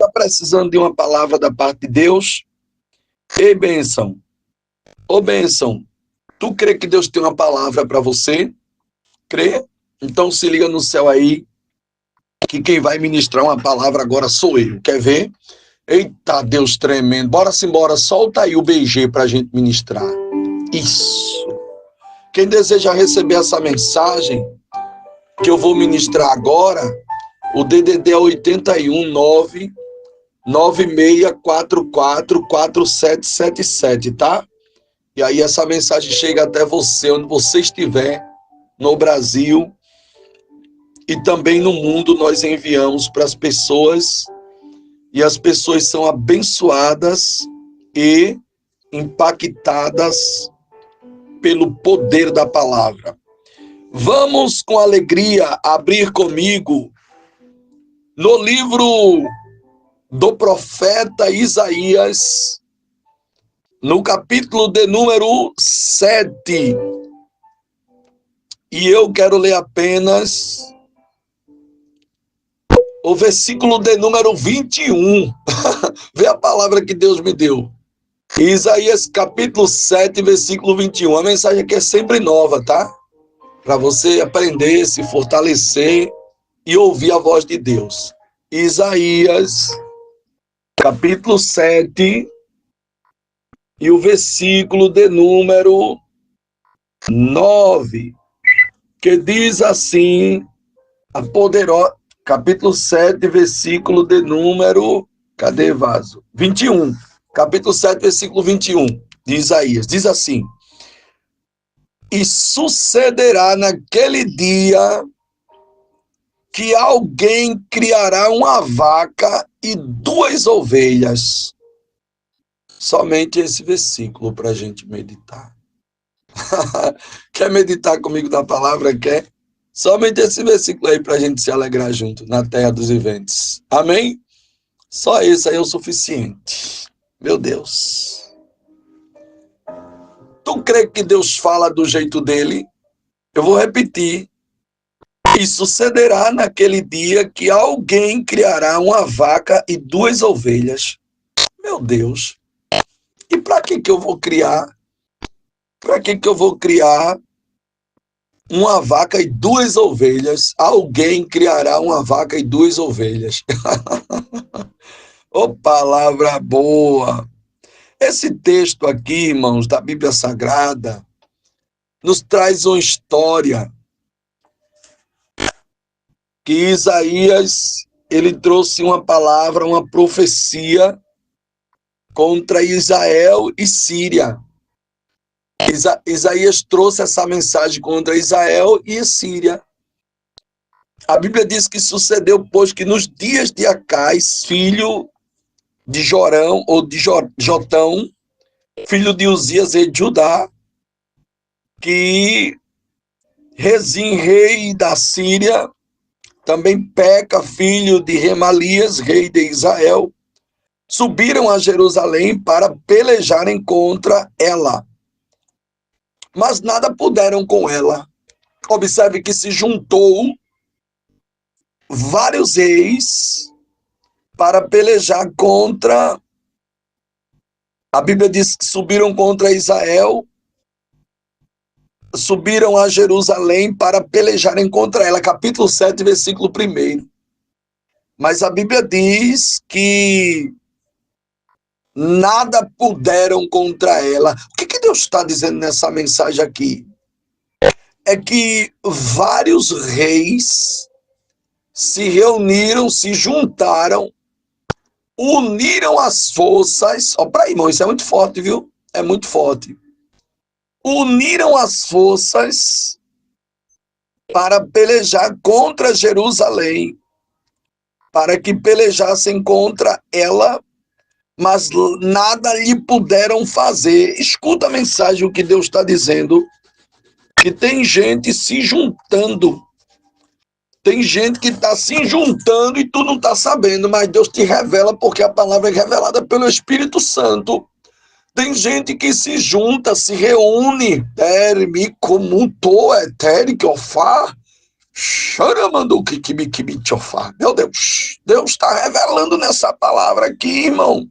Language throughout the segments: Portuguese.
está precisando de uma palavra da parte de Deus? Ei, bênção. Ô, bênção, tu crê que Deus tem uma palavra para você? Crê? Então se liga no céu aí, que quem vai ministrar uma palavra agora sou eu. Quer ver? Eita, Deus tremendo. Bora simbora, solta aí o BG para a gente ministrar. Isso. Quem deseja receber essa mensagem que eu vou ministrar agora, o DDD é 819 9644 4777, tá? E aí essa mensagem chega até você, onde você estiver, no Brasil e também no mundo. Nós enviamos para as pessoas e as pessoas são abençoadas e impactadas pelo poder da palavra. Vamos com alegria abrir comigo no livro do profeta Isaías, no capítulo de número 7. E eu quero ler apenas o versículo de número 21. Vê a palavra que Deus me deu. Isaías capítulo 7, versículo 21. A mensagem aqui é sempre nova, tá? Para você aprender, se fortalecer e ouvir a voz de Deus. Isaías capítulo 7 e o versículo de número 9, que diz assim, a poderosa, capítulo 7, versículo de número, cadê vaso? 21, capítulo 7, versículo 21, de Isaías, diz assim: e sucederá naquele dia que alguém criará uma vaca e 2 ovelhas. Somente esse versículo para a gente meditar. Quer meditar comigo na palavra? Quer? Somente esse versículo aí para a gente se alegrar junto na terra dos viventes. Amém? Só esse aí é o suficiente. Meu Deus. Tu crê que Deus fala do jeito dele? Eu vou repetir. E sucederá naquele dia que alguém criará uma vaca e 2 ovelhas. Meu Deus. E para que eu vou criar? Para que eu vou criar uma vaca e 2 ovelhas? Alguém criará uma vaca e 2 ovelhas. Ô, palavra boa! Esse texto aqui, irmãos, da Bíblia Sagrada, nos traz uma história que Isaías, ele trouxe uma palavra, uma profecia contra Israel e Síria. Isaías trouxe essa mensagem contra Israel e Síria. A Bíblia diz que sucedeu, pois, que nos dias de Acais, filho de Jorão, ou de Jotão, filho de Uzias, rei de Judá, que Rezim, rei da Síria, também Peca, filho de Remalias, rei de Israel, subiram a Jerusalém para pelejarem contra ela. Mas nada puderam com ela. Observe que se juntou vários reis para pelejar contra. A Bíblia diz que subiram contra Israel, subiram a Jerusalém para pelejarem contra ela. Capítulo 7, versículo 1. Mas a Bíblia diz que nada puderam contra ela. O que Deus está dizendo nessa mensagem aqui? É que vários reis se reuniram, se juntaram, uniram as forças. Ó, para aí, irmão, isso é muito forte, viu? É muito forte. Uniram as forças para pelejar contra Jerusalém, para que pelejassem contra ela, mas nada lhe puderam fazer. Escuta a mensagem, o que Deus está dizendo, que tem gente se juntando, tem gente que está se juntando e tu não está sabendo, mas Deus te revela, porque a palavra é revelada pelo Espírito Santo. Tem gente que se junta, se reúne, Choramando kikibikibitchofá. Meu Deus, Deus está revelando nessa palavra aqui, irmão,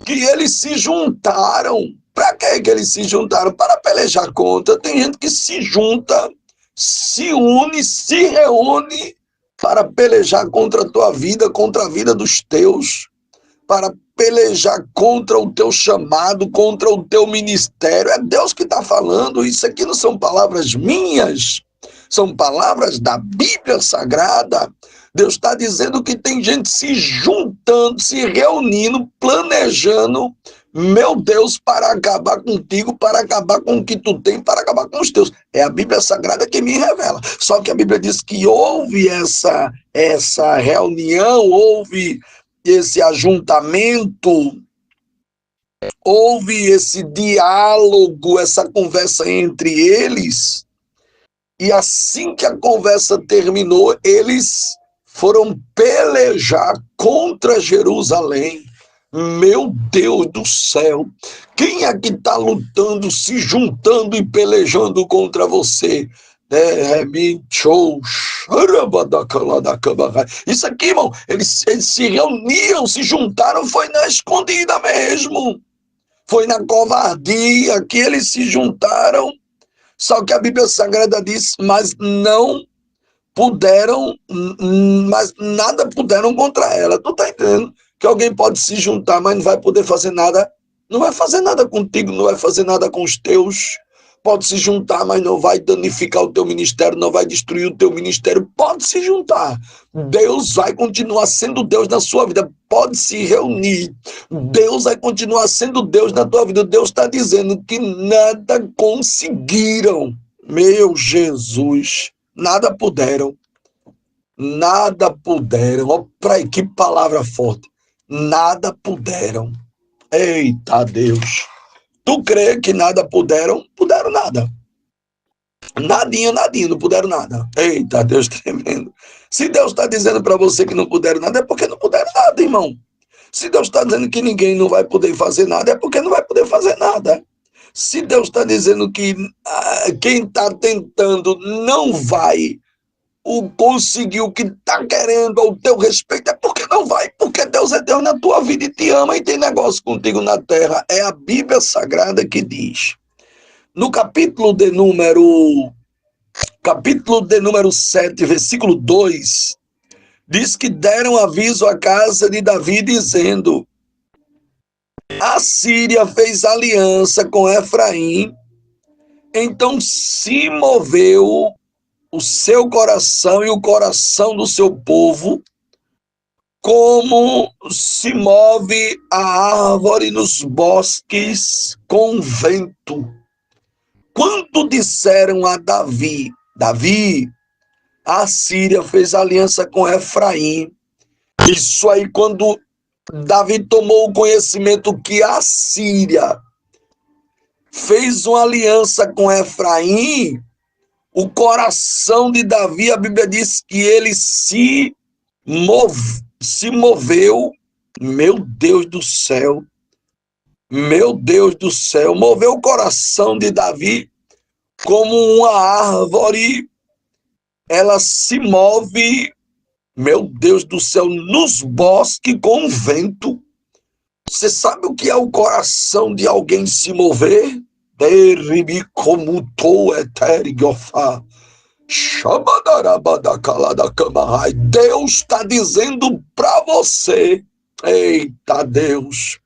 que eles se juntaram. Para que eles se juntaram? Para pelejar contra. Tem gente que se junta, se une, se reúne para pelejar contra a tua vida, contra a vida dos teus, para pelejar contra o teu chamado, contra o teu ministério. É Deus que está falando. Isso aqui não são palavras minhas, são palavras da Bíblia Sagrada. Deus está dizendo que tem gente se juntando, se reunindo, planejando, meu Deus, para acabar contigo, para acabar com o que tu tem, para acabar com os teus. É a Bíblia Sagrada que me revela. Só que a Bíblia diz que houve essa reunião, houve esse ajuntamento, houve esse diálogo, essa conversa entre eles, e assim que a conversa terminou, eles foram pelejar contra Jerusalém. Meu Deus do céu, quem é que está lutando, se juntando e pelejando contra você? Isso aqui, irmão, eles se reuniram, se juntaram, foi na escondida mesmo, foi na covardia que eles se juntaram. Só que a Bíblia Sagrada diz, mas não puderam, mas nada puderam contra ela. Tu tá entendendo? Que alguém pode se juntar, mas não vai poder fazer nada, não vai fazer nada contigo, não vai fazer nada com os teus. Pode se juntar, mas não vai danificar o teu ministério, não vai destruir o teu ministério. Pode se juntar. Deus vai continuar sendo Deus na sua vida. Pode se reunir. Deus vai continuar sendo Deus na tua vida. Deus está dizendo que nada conseguiram. Meu Jesus, nada puderam. Nada puderam. Olha para aí, que palavra forte. Nada puderam. Eita Deus. Tu crê que nada puderam? Puderam nada. Nadinha, não puderam nada. Eita Deus tremendo. Se Deus está dizendo para você que não puderam nada, é porque não puderam nada, irmão. Se Deus está dizendo que ninguém não vai poder fazer nada, é porque não vai poder fazer nada. Se Deus está dizendo que quem está tentando não vai conseguir o que está querendo ao teu respeito, é porque não vai, porque Deus é Deus na tua vida e te ama e tem negócio contigo na terra. É a Bíblia Sagrada que diz. No capítulo de número 7, versículo 2, diz que deram aviso à casa de Davi, dizendo: a Síria fez aliança com Efraim, então se moveu o seu coração e o coração do seu povo, como se move a árvore nos bosques com o vento. Quando disseram a Davi, a Síria fez aliança com Efraim. Isso aí, quando Davi tomou o conhecimento que a Síria fez uma aliança com Efraim, o coração de Davi, a Bíblia diz que ele se moveu, meu Deus do céu, moveu o coração de Davi como uma árvore, ela se move, meu Deus do céu, nos bosques com o vento. Você sabe o que é o coração de alguém se mover? Deus está dizendo para você, eita Deus,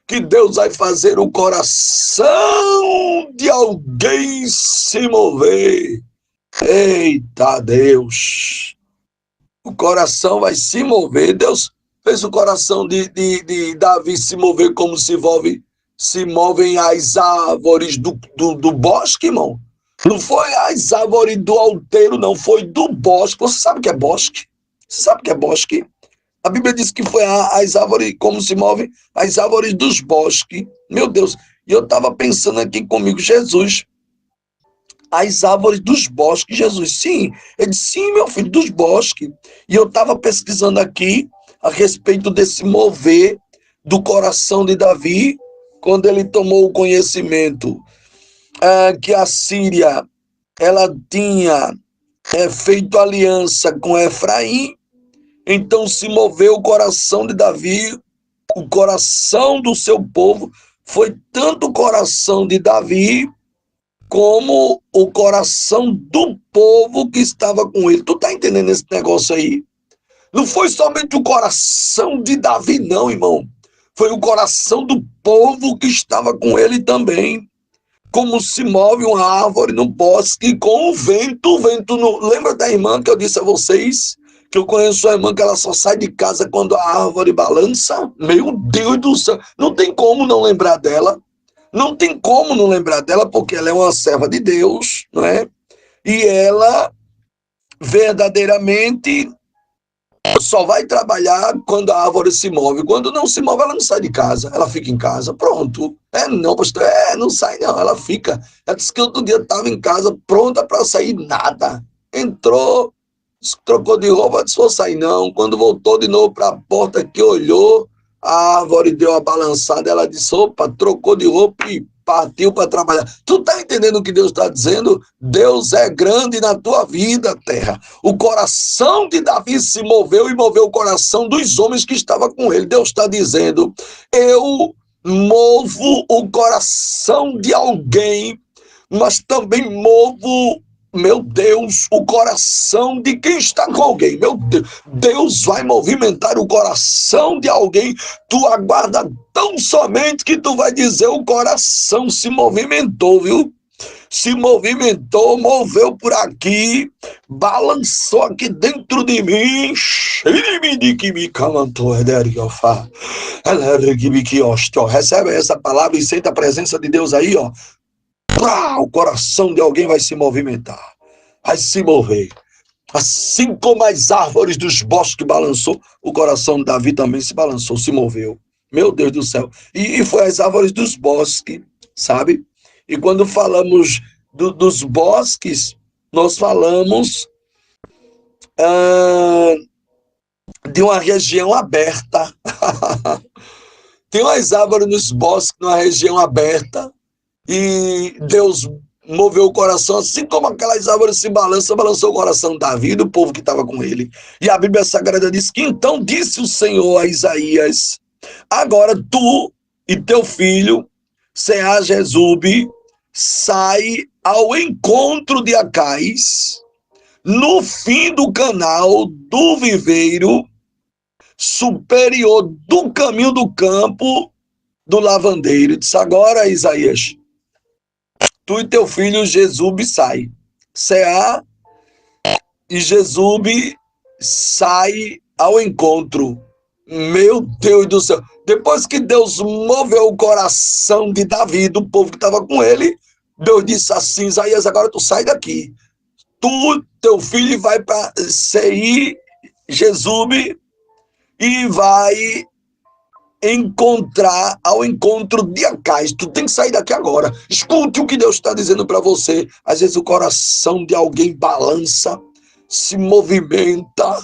que Deus vai fazer o coração de alguém se mover. Eita Deus, o coração vai se mover. Deus fez o coração de Davi se mover como se movem as árvores do bosque, irmão. Não foi as árvores do alteiro, não, foi do bosque. Você sabe o que é bosque? Você sabe o que é bosque? A Bíblia diz que foi as árvores, como se movem as árvores dos bosques. Meu Deus, e eu estava pensando aqui comigo, Jesus, as árvores dos bosques, Jesus, sim. Ele disse, sim, meu filho, dos bosques. E eu estava pesquisando aqui a respeito desse mover do coração de Davi, quando ele tomou o conhecimento que a Síria, ela tinha feito aliança com Efraim, então se moveu o coração de Davi, o coração do seu povo, foi tanto o coração de Davi, como o coração do povo que estava com ele. Tu tá entendendo esse negócio aí? Não foi somente o coração de Davi, não, irmão. Foi o coração do povo que estava com ele também. Como se move uma árvore no bosque com o vento. O vento não... Lembra da irmã que eu disse a vocês? Que eu conheço a irmã que ela só sai de casa quando a árvore balança? Meu Deus do céu. Não tem como não lembrar dela. Não tem como não lembrar dela, porque ela é uma serva de Deus, não é? E ela verdadeiramente só vai trabalhar quando a árvore se move. Quando não se move, ela não sai de casa. Ela fica em casa. Pronto. Não, pastor. Não sai não. Ela fica. Ela disse que outro dia estava em casa pronta para sair. Nada. Entrou, trocou de roupa, disse, vou sair não. Quando voltou de novo para a porta que olhou, a árvore deu a balançada. Ela disse, opa, trocou de roupa e partiu para trabalhar. Tu tá entendendo o que Deus está dizendo? Deus é grande na tua vida, terra. O coração de Davi se moveu e moveu o coração dos homens que estavam com ele. Deus está dizendo, eu movo o coração de alguém, mas também movo, meu Deus, o coração de quem está com alguém. Meu Deus, Deus vai movimentar o coração de alguém. Tu aguarda tão somente que tu vai dizer, o coração se movimentou, viu? Se movimentou, moveu por aqui, balançou aqui dentro de mim. Recebe essa palavra e sente a presença de Deus aí, ó. O coração de alguém vai se movimentar, vai se mover. Assim como as árvores dos bosques balançou, o coração de Davi também se balançou, se moveu. Meu Deus do céu. E foi as árvores dos bosques, sabe? E quando falamos dos bosques, nós falamos de uma região aberta. Tem umas árvores nos bosques, numa região aberta, e Deus moveu o coração, assim como aquelas árvores se balançam, balançou o coração de Davi e do povo que estava com ele. E a Bíblia Sagrada diz que então disse o Senhor a Isaías, agora tu e teu filho, Seá-Jesube, sai ao encontro de Acais, no fim do canal do viveiro superior do caminho do campo do lavandeiro. Disse, agora, Isaías, tu e teu filho Jesube sai. Seá e Jesube sai ao encontro. Meu Deus do céu. Depois que Deus moveu o coração de Davi, do povo que estava com ele, Deus disse assim, Isaías, agora tu sai daqui. Tu, teu filho, vai para Seir, Jesube, e vai encontrar ao encontro de Acais. Tu tem que sair daqui agora. Escute o que Deus está dizendo para você. Às vezes o coração de alguém balança, se movimenta.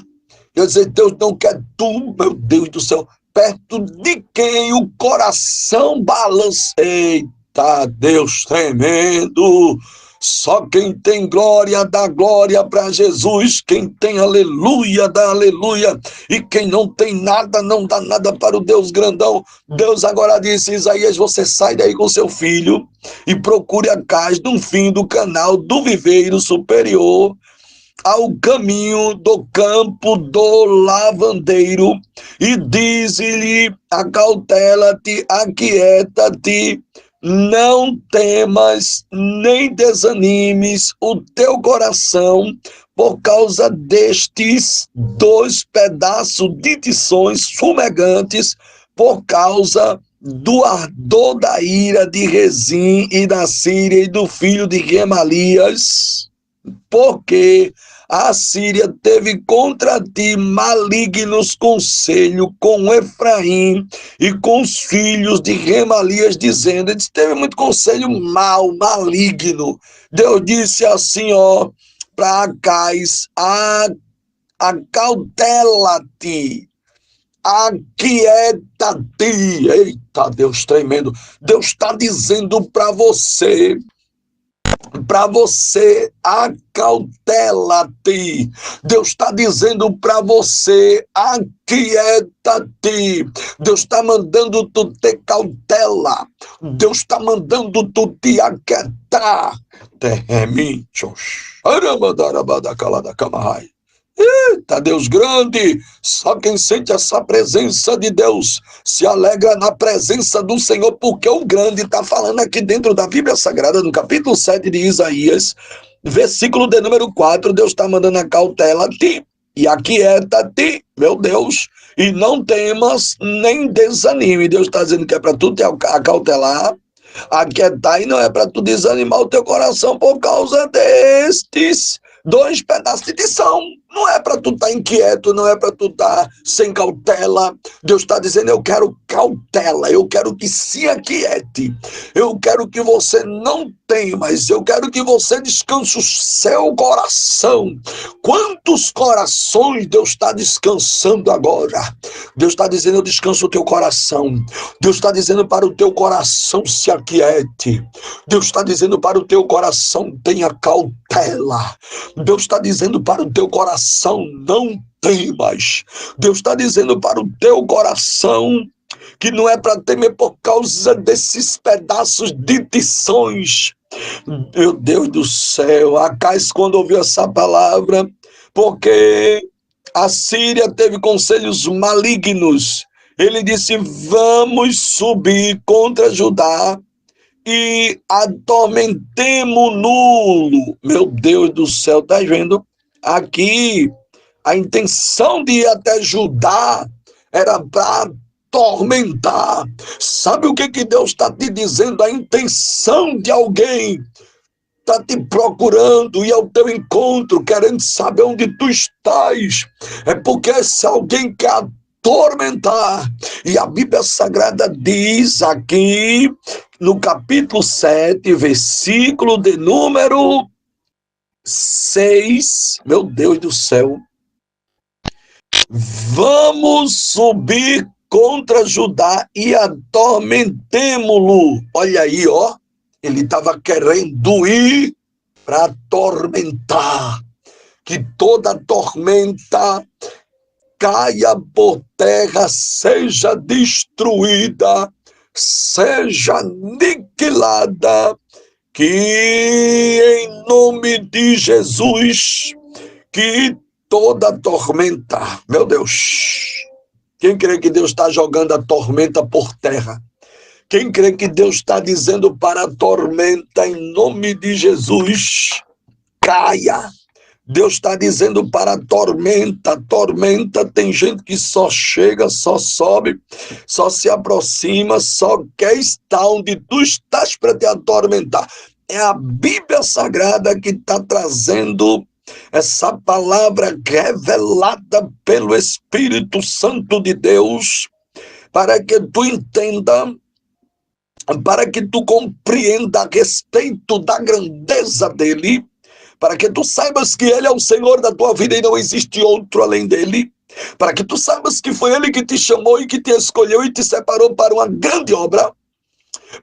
Eu dizer, Deus não quer tu, meu Deus do céu, perto de quem o coração balança. Eita, Deus tremendo. Só quem tem glória, dá glória para Jesus. Quem tem aleluia, dá aleluia. E quem não tem nada, não dá nada para o Deus grandão. Deus agora disse, Isaías, você sai daí com seu filho e procure Acais no fim do canal do viveiro superior ao caminho do campo do lavandeiro e diz-lhe, acautela-te, aquieta-te, não temas nem desanimes o teu coração por causa destes 2 pedaços de tições fumegantes, por causa do ardor da ira de Rezim e da Síria e do filho de Remalias, porque a Síria teve contra ti malignos conselho com Efraim e com os filhos de Remalias, dizendo, eles teve muito conselho mal, maligno. Deus disse assim, ó, para Acais, acautela-te, aquieta-te. Eita, Deus tremendo. Deus está dizendo para você, para você, acautela-te. Deus está dizendo para você, aquieta-te. Deus está mandando tu ter cautela. Deus está mandando tu te aquietar. Eita, Deus grande! Só quem sente essa presença de Deus se alegra na presença do Senhor, porque o grande está falando aqui dentro da Bíblia Sagrada, no capítulo 7 de Isaías, versículo de número 4, Deus está mandando a cautela-te e aquieta-te, meu Deus, e não temas nem desanime. Deus está dizendo que é para tu te acautelar, aquietar, e não é para tu desanimar o teu coração por causa destes 2 pedaços de tição. Não é para tu estar inquieto, não é para tu estar sem cautela. Deus está dizendo, eu quero cautela, eu quero que se aquiete, eu quero que você não temas, eu quero que você descanse o seu coração. Quantos corações Deus está descansando agora? Deus está dizendo, eu descanso o teu coração. Deus está dizendo para o teu coração se aquiete. Deus está dizendo para o teu coração tenha cautela. Deus está dizendo para o teu coração não temas. Deus está dizendo para o teu coração que não é para temer por causa desses pedaços de tições. Meu Deus do céu, Acais, quando ouviu essa palavra, porque a Síria teve conselhos malignos, ele disse, vamos subir contra Judá e atormentemo-no. Meu Deus do céu, tá vendo? Aqui, a intenção de ir até Judá era para atormentar. Sabe o que Deus está te dizendo? A intenção de alguém está te procurando e ao teu encontro, querendo saber onde tu estás. É porque esse alguém quer atormentar. E a Bíblia Sagrada diz aqui, no capítulo 7, versículo de número 6, meu Deus do céu, vamos subir contra Judá e atormentemo-lo. Olha aí, ó, ele estava querendo ir para atormentar, que toda tormenta caia por terra, seja destruída, seja aniquilada, que em nome de Jesus, que toda tormenta, meu Deus, quem crê que Deus está jogando a tormenta por terra? Quem crê que Deus está dizendo para a tormenta, em nome de Jesus, caia? Deus está dizendo para a tormenta, tem gente que só chega, só sobe, só se aproxima, só quer estar onde tu estás para te atormentar. É a Bíblia Sagrada que está trazendo essa palavra revelada pelo Espírito Santo de Deus, para que tu entenda, para que tu compreenda a respeito da grandeza dele, para que tu saibas que ele é o Senhor da tua vida e não existe outro além dele, para que tu saibas que foi ele que te chamou e que te escolheu e te separou para uma grande obra,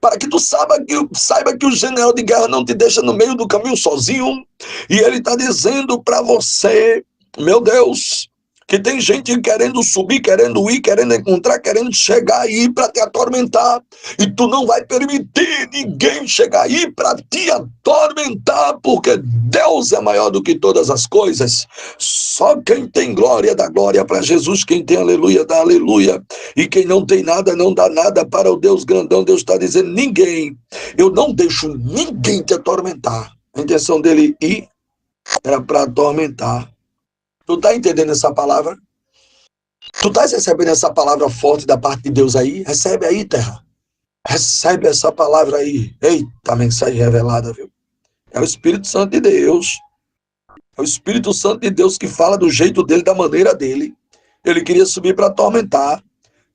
para que tu saiba que o general de guerra não te deixa no meio do caminho sozinho, e ele está dizendo para você, meu Deus, que tem gente querendo subir, querendo ir, querendo encontrar, querendo chegar aí para te atormentar, e tu não vai permitir ninguém chegar aí para te atormentar, porque Deus é maior do que todas as coisas. Só quem tem glória dá glória para Jesus, quem tem aleluia dá aleluia, e quem não tem nada não dá nada para o Deus grandão. Deus está dizendo, ninguém, eu não deixo ninguém te atormentar. A intenção dele ir era para atormentar. Tu tá entendendo essa palavra? Tu tá recebendo essa palavra forte da parte de Deus aí? Recebe aí, terra. Recebe essa palavra aí. Eita, mensagem revelada, viu? É o Espírito Santo de Deus. É o Espírito Santo de Deus que fala do jeito dele, da maneira dele. Ele queria subir para atormentar.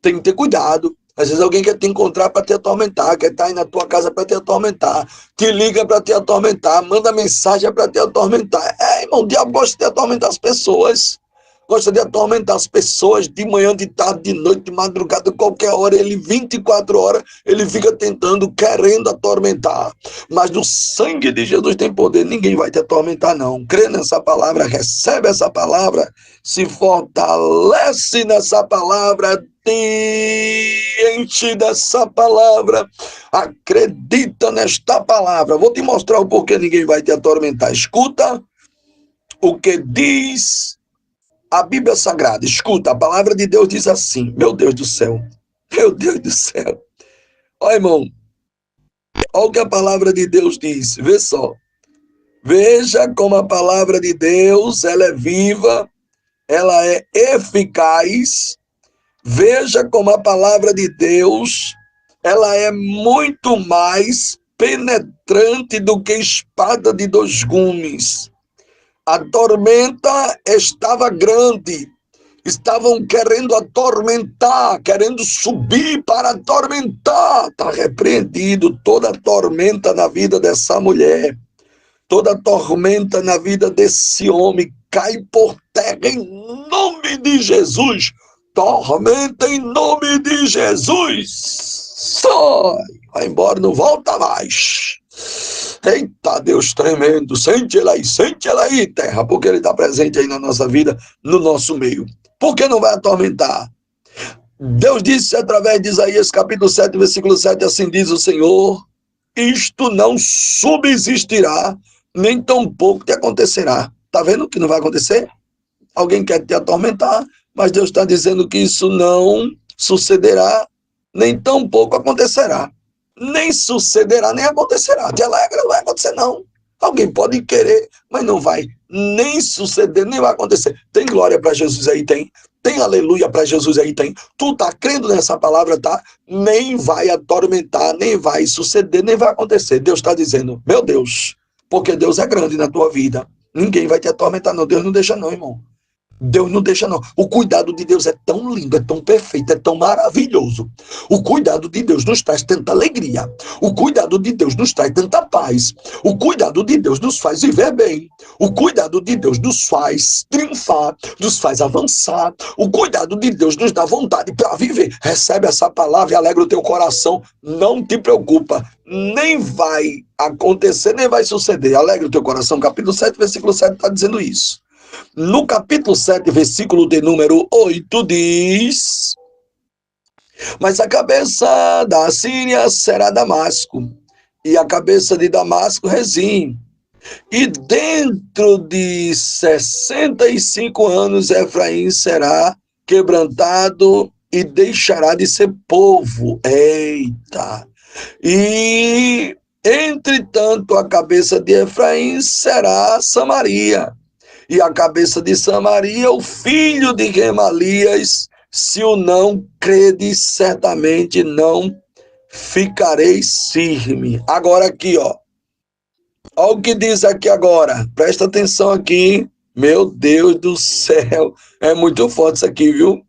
Tem que ter cuidado. Às vezes alguém quer te encontrar para te atormentar, quer estar aí na tua casa para te atormentar, te liga para te atormentar, manda mensagem para te atormentar. Irmão, o diabo gosta de atormentar as pessoas. gosta de atormentar as pessoas de manhã, de tarde, de noite, de madrugada, qualquer hora. Ele 24 horas, ele fica tentando, querendo atormentar. Mas no sangue de Jesus tem poder, ninguém vai te atormentar não. Crê nessa palavra, recebe essa palavra, se fortalece nessa palavra, te enche dessa palavra, acredita nesta palavra. Vou te mostrar o porquê ninguém vai te atormentar. Escuta o que diz a Bíblia Sagrada. Escuta, a palavra de Deus diz assim, meu Deus do céu, meu Deus do céu. Olha, irmão, olha o que a palavra de Deus diz, vê só. Veja como a palavra de Deus, ela é viva, ela é eficaz. Veja como a palavra de Deus, ela é muito mais penetrante do que espada de dois gumes. A tormenta estava grande, estavam querendo atormentar, querendo subir para atormentar. Está repreendido toda tormenta na vida dessa mulher, toda tormenta na vida desse homem, cai por terra em nome de Jesus. Tormenta em nome de Jesus. Sai, vai embora, não volta mais. Eita, Deus tremendo, sente ela aí, terra, porque ele está presente aí na nossa vida, no nosso meio. Por que não vai atormentar? Deus disse através de Isaías capítulo 7, versículo 7, assim diz o Senhor, isto não subsistirá, nem tampouco te acontecerá. Tá vendo que não vai acontecer? Alguém quer te atormentar, mas Deus está dizendo que isso não sucederá, nem tampouco acontecerá. Nem sucederá, nem acontecerá. Te alegra, não vai acontecer não. Alguém pode querer, mas não vai nem suceder, nem vai acontecer. Tem glória para Jesus aí? Tem. Tem aleluia para Jesus aí? Tem. Tu tá crendo nessa palavra, tá? Nem vai atormentar, nem vai suceder, nem vai acontecer. Deus está dizendo, meu Deus, porque Deus é grande na tua vida. Ninguém vai te atormentar não. Deus não deixa não, irmão. Deus não deixa não. O cuidado de Deus é tão lindo, é tão perfeito, é tão maravilhoso. O cuidado de Deus nos traz tanta alegria. O cuidado de Deus nos traz tanta paz. O cuidado de Deus nos faz viver bem. O cuidado de Deus nos faz triunfar, nos faz avançar. O cuidado de Deus nos dá vontade para viver. Recebe essa palavra e alegra o teu coração. Não te preocupa. Nem vai acontecer, nem vai suceder. Alegra o teu coração. Capítulo 7, versículo 7 está dizendo isso. No capítulo 7, versículo de número 8, diz: mas a cabeça da Assíria será Damasco, e a cabeça de Damasco Rezim. E dentro de 65 anos Efraim será quebrantado e deixará de ser povo. Eita! E, entretanto, a cabeça de Efraim será Samaria. E a cabeça de Samaria, o filho de Remalias, se o não credes, certamente não ficareis firme. Agora aqui, ó. Olha o que diz aqui agora. Presta atenção aqui. Meu Deus do céu. É muito forte isso aqui, viu?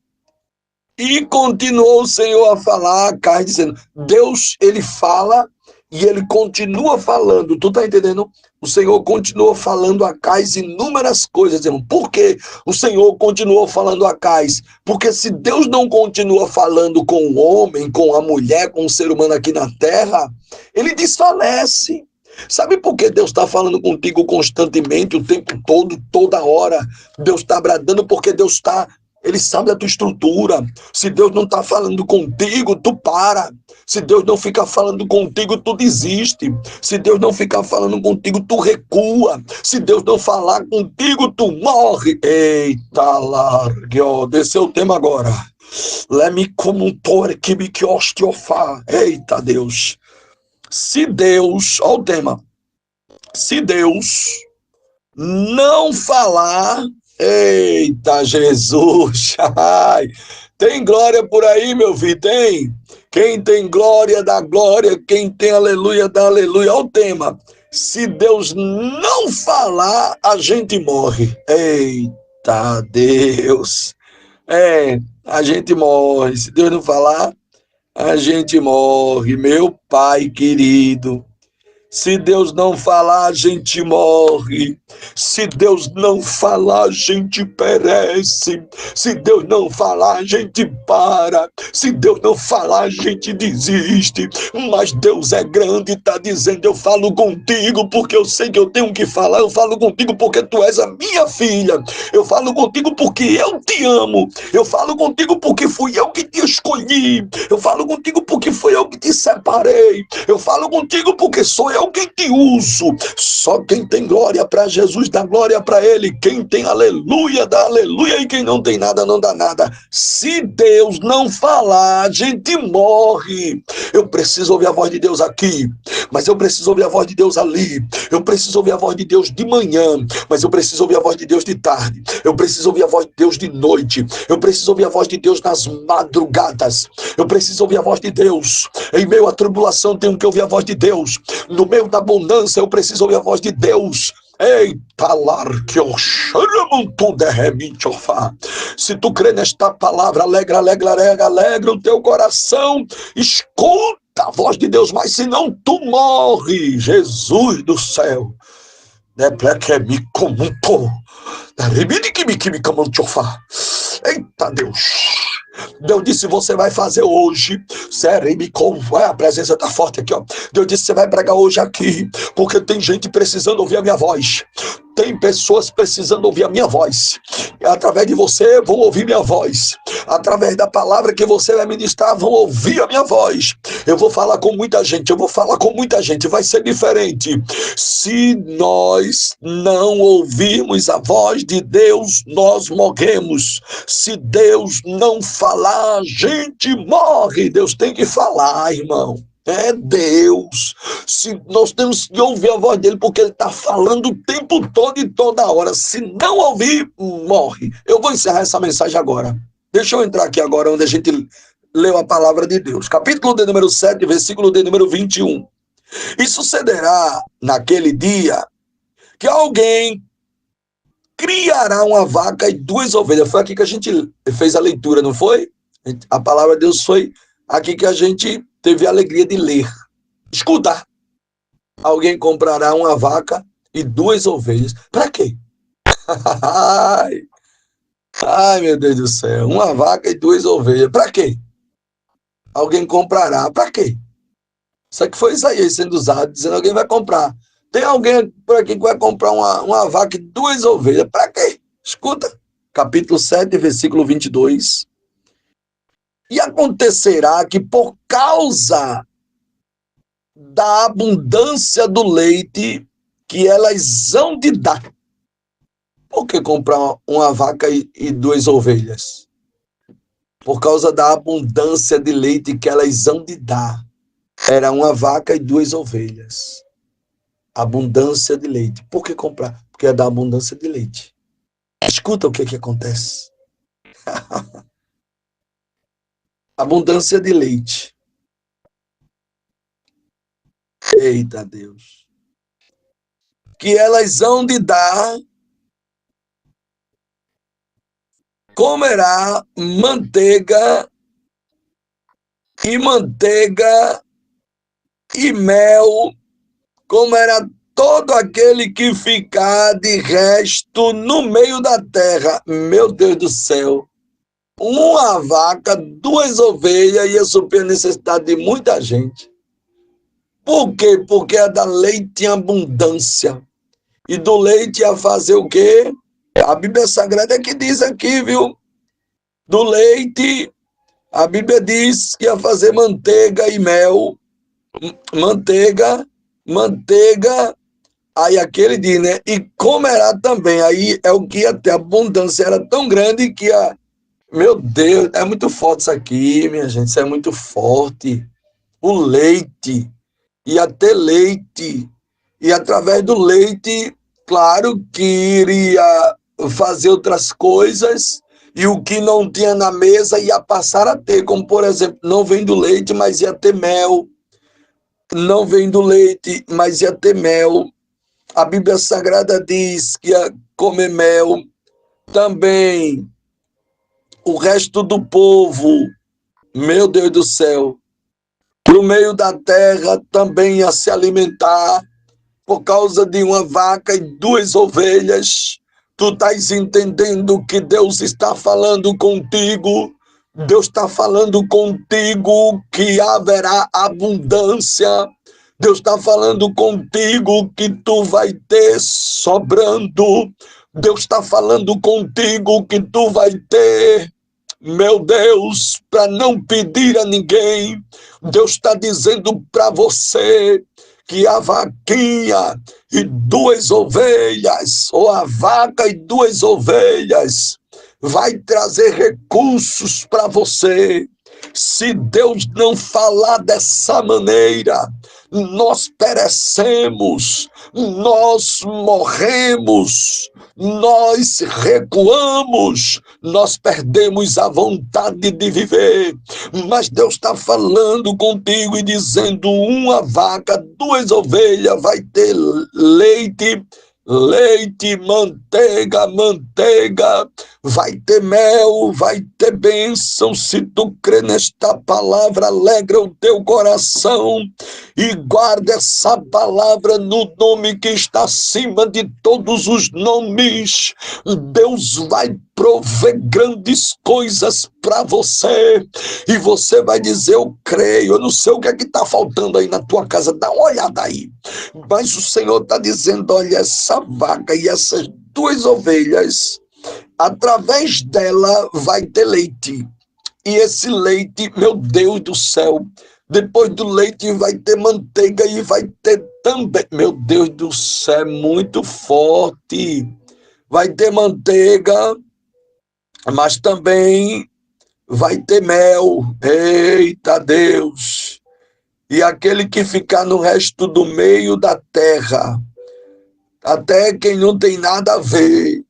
E continuou o Senhor a falar a Cais, dizendo, Deus, ele fala e ele continua falando. Tu tá entendendo? O Senhor continuou falando a Cais inúmeras coisas, irmão. Por que o Senhor continuou falando a Cais? Porque se Deus não continua falando com o homem, com a mulher, com o ser humano aqui na terra, ele desfalece. Sabe por que Deus está falando contigo constantemente, o tempo todo, toda hora? Deus está bradando porque Deus está... Ele sabe da tua estrutura. Se Deus não está falando contigo, tu para. Se Deus não fica falando contigo, tu desiste. Se Deus não ficar falando contigo, tu recua. Se Deus não falar contigo, tu morre. Eita, largue, ó. Desceu o tema agora. Leme como um tore que me que osteofá. Eita, Deus. Se Deus, ó o tema. Se Deus não falar... Eita, Jesus! Ai, tem glória por aí, meu filho? Tem? Quem tem glória, dá glória. Quem tem aleluia, dá aleluia. Olha o tema. Se Deus não falar, a gente morre. Eita, Deus! A gente morre. Se Deus não falar, a gente morre. Meu Pai querido. Se Deus não falar, a gente morre. Se Deus não falar, a gente perece. Se Deus não falar, a gente para. Se Deus não falar, a gente desiste. Mas Deus é grande e está dizendo: eu falo contigo porque eu sei que eu tenho que falar. Eu falo contigo porque tu és a minha filha. Eu falo contigo porque eu te amo. Eu falo contigo porque fui eu que te escolhi. Eu falo contigo porque fui eu que te separei. Eu falo contigo porque sou eu quem te uso. Só quem tem glória para Jesus dá glória para ele. Quem tem aleluia dá aleluia. E quem não tem nada não dá nada. Se Deus não falar, a gente morre. Eu preciso ouvir a voz de Deus aqui, mas eu preciso ouvir a voz de Deus ali. Eu preciso ouvir a voz de Deus de manhã, mas eu preciso ouvir a voz de Deus de tarde. Eu preciso ouvir a voz de Deus de noite. Eu preciso ouvir a voz de Deus nas madrugadas. Eu preciso ouvir a voz de Deus. Em meio à tribulação, tenho que ouvir a voz de Deus. No meio da abundância, eu preciso ouvir a voz de Deus. Eita, se tu crê nesta palavra, alegra o teu coração. Escuta a voz de Deus, mas senão tu morre. Jesus do céu. Eita Deus. Deus disse: você vai fazer hoje. A presença está forte aqui, ó. Deus disse: você vai pregar hoje aqui, porque tem gente precisando ouvir a minha voz. Tem pessoas precisando ouvir a minha voz. E através de você vão ouvir minha voz. Através da palavra que você vai ministrar, vão ouvir a minha voz. Eu vou falar com muita gente. Eu vou falar com muita gente. Vai ser diferente. Se nós não ouvirmos a voz de Deus, nós morremos. Se Deus não falar, a gente morre. Deus tem que falar, irmão. É Deus. Se nós temos que ouvir a voz dele, porque ele está falando o tempo todo e toda hora. Se não ouvir, morre. Eu vou encerrar essa mensagem agora. Deixa eu entrar aqui agora onde a gente leu a palavra de Deus. Capítulo de número 7, versículo de número 21. E sucederá naquele dia que alguém criará uma vaca e 2 ovelhas. Foi aqui que a gente fez a leitura, não foi? A palavra de Deus foi aqui que a gente teve a alegria de ler. Escutar. Alguém comprará uma vaca e 2 ovelhas. Para quê? Ai, meu Deus do céu. Uma vaca e 2 ovelhas. Para quê? Alguém comprará. Para quê? Isso aqui foi Isaías sendo usado, dizendo: alguém vai comprar. Tem alguém por aqui que vai comprar uma vaca e 2 ovelhas. Para quê? Escuta. Capítulo 7, versículo 22. E acontecerá que por causa da abundância do leite que elas hão de dar. Por que comprar uma vaca e 2 ovelhas? Por causa da abundância de leite que elas hão de dar. Era uma vaca e 2 ovelhas. Abundância de leite. Por que comprar? Porque é da abundância de leite. Escuta o que acontece. Abundância de leite. Eita Deus. Que elas hão de dar, comerá manteiga e mel, comerá todo aquele que ficar de resto no meio da terra. Meu Deus do céu. Uma vaca, 2 ovelhas ia suprir a necessidade de muita gente. Por quê? Porque é da leite em abundância. E do leite ia fazer o quê? A Bíblia Sagrada é que diz aqui, viu? Do leite, a Bíblia diz que ia fazer manteiga e mel. Manteiga. Aí aquele diz, né? E comerá também. Aí é o que ia ter. A abundância era tão grande que a... Meu Deus, é muito forte isso aqui, minha gente. Isso é muito forte. O leite. Ia ter leite. E através do leite, claro que iria fazer outras coisas. E o que não tinha na mesa ia passar a ter. Como, por exemplo, não vem do leite, mas ia ter mel. Não vem do leite, mas ia ter mel. A Bíblia Sagrada diz que ia comer mel. Também o resto do povo, meu Deus do céu, para o meio da terra também a se alimentar, por causa de uma vaca e 2 ovelhas. Tu estás entendendo que Deus está falando contigo? Deus está falando contigo que haverá abundância. Deus está falando contigo que tu vai ter sobrando. Deus está falando contigo que tu vai ter, meu Deus, para não pedir a ninguém. Deus está dizendo para você que a vaquinha e 2 ovelhas, ou a vaca e 2 ovelhas, vai trazer recursos para você. Se Deus não falar dessa maneira, nós perecemos, nós morremos, nós recuamos, nós perdemos a vontade de viver. Mas Deus está falando contigo e dizendo: uma vaca, 2 ovelhas, vai ter leite, leite, manteiga, manteiga, vai ter mel, vai ter bênção. Se tu crê nesta palavra, alegra o teu coração e guarda essa palavra no nome que está acima de todos os nomes. Deus vai prover grandes coisas para você e você vai dizer: eu creio. Eu não sei o que é que está faltando aí na tua casa, dá uma olhada aí, mas o Senhor está dizendo: olha, essa vaca e essas 2 ovelhas, através dela vai ter leite. E esse leite, meu Deus do céu, depois do leite vai ter manteiga e vai ter também, meu Deus do céu, é muito forte. Vai ter manteiga, mas também vai ter mel. Eita Deus! E aquele que ficar no resto do meio da terra, até quem não tem nada a ver,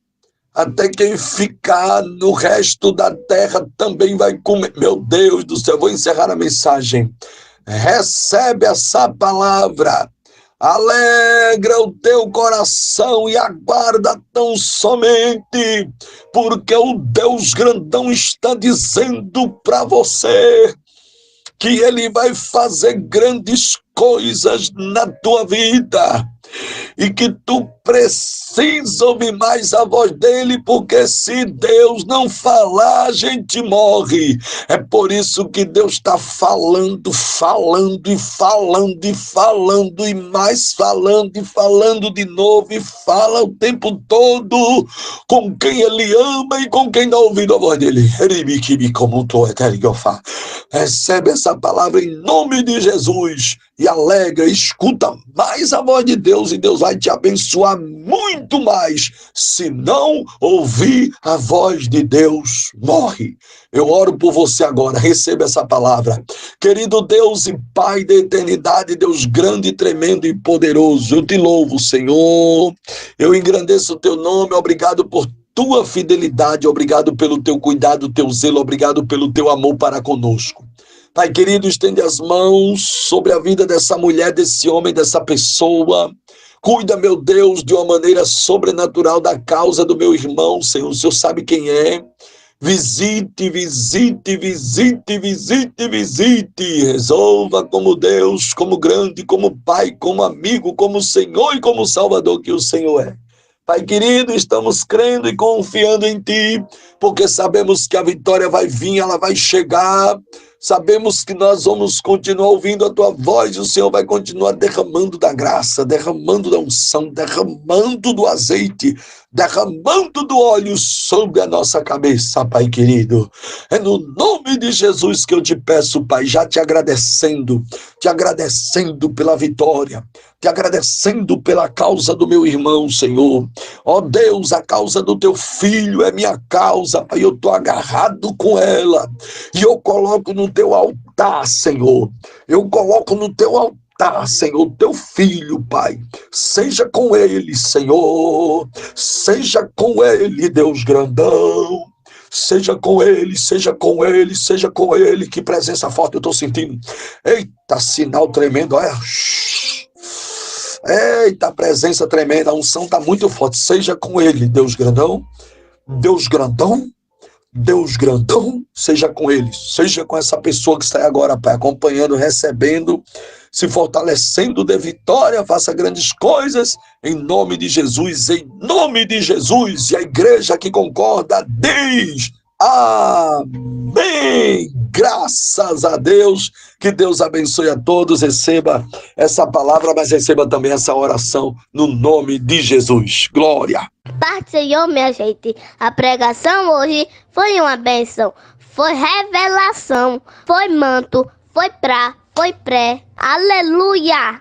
até quem ficar no resto da terra também vai comer. Meu Deus do céu, vou encerrar a mensagem. Recebe essa palavra, alegra o teu coração e aguarda tão somente, porque o Deus grandão está dizendo para você que ele vai fazer grandes coisas na tua vida e que tu precisa ouvir mais a voz dele, porque se Deus não falar, a gente morre. É por isso que Deus está falando, falando e falando e falando e mais falando e falando de novo, e fala o tempo todo com quem ele ama e com quem dá ouvido a voz dele. Recebe essa palavra em nome de Jesus e alegra, escuta mais a voz de Deus e Deus vai te abençoar muito mais. Se não ouvir a voz de Deus, morre. Eu oro por você agora, receba essa palavra. Querido Deus e Pai da eternidade, Deus grande, tremendo e poderoso, eu te louvo, Senhor. Eu engrandeço o teu nome, obrigado por tua fidelidade, obrigado pelo teu cuidado, teu zelo, obrigado pelo teu amor para conosco. Pai querido, estende as mãos sobre a vida dessa mulher, desse homem, dessa pessoa. Cuida, meu Deus, de uma maneira sobrenatural da causa do meu irmão, Senhor. O Senhor sabe quem é. Visite, visite, visite, visite, visite. Resolva como Deus, como grande, como Pai, como amigo, como Senhor e como Salvador que o Senhor é. Pai querido, estamos crendo e confiando em Ti, porque sabemos que a vitória vai vir, ela vai chegar. Sabemos que nós vamos continuar ouvindo a Tua voz e o Senhor vai continuar derramando da graça, derramando da unção, derramando do azeite, derramando do óleo sobre a nossa cabeça, Pai querido. É no nome de Jesus que eu te peço, Pai, já te agradecendo pela vitória, te agradecendo pela causa do meu irmão, Senhor. Ó Deus, a causa do teu filho é minha causa, Pai, eu estou agarrado com ela e eu coloco no teu altar, Senhor. Eu coloco no teu altar, Senhor, teu filho, Pai. Seja com ele, Senhor. Seja com ele, Deus grandão. Seja com ele, seja com ele, seja com ele. Que presença forte eu estou sentindo. Eita, sinal tremendo. Olha. Eita, presença tremenda. A unção está muito forte. Seja com ele, Deus grandão. Deus grandão. Deus grandão seja com eles, seja com essa pessoa que está agora, Pai, acompanhando, recebendo, se fortalecendo de vitória, faça grandes coisas, em nome de Jesus, em nome de Jesus. E a igreja que concorda diz amém. Graças a Deus, que Deus abençoe a todos, receba essa palavra, mas receba também essa oração no nome de Jesus. Glória. Paz do Senhor, minha gente. A pregação hoje foi uma bênção, foi revelação, foi manto, foi pra, foi pré. Aleluia!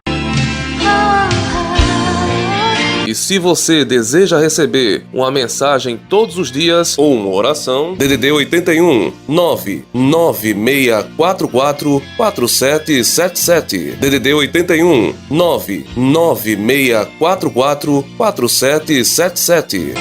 E se você deseja receber uma mensagem todos os dias ou uma oração, DDD 81 99644 4777. DDD 81 99644 4777.